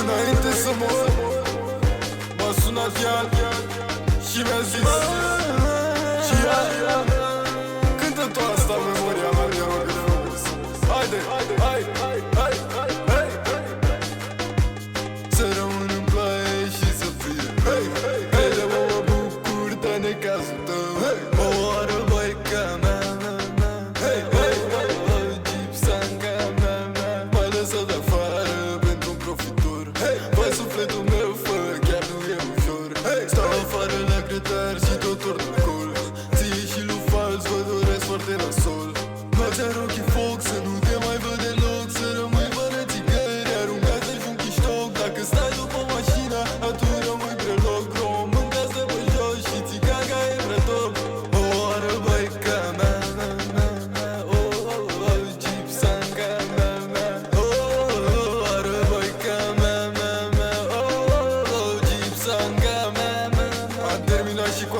Înainte să mor, m-a sunat iar și mi-a zis și ea cântă tu asta în memoria mea, te rog frumos. Haide, hai. Să rămân în ploaie și să fie crede-mă, mă bucur de necazul tău. O oară băica mea, gipsanga mea, m-ai lăsat afară pentru un profitor. Fă sufletul meu, fă, chiar nu e ușor. Stau afară la grătar și tot torn alcool. Ție și lui fals vă doresc foarte nasol. Noaptea ochii foc, să nu te mai văd deloc. Să rămâi fără țigări, aruncat de-l chiștoc. Dacă stai după mașina, atunci rămâi preloc. Rom în casă pe jos și țigaga e prea top. O oară băica mea, gipsanga mea, o oară băica mea, gipsanga mea. Am terminat și cu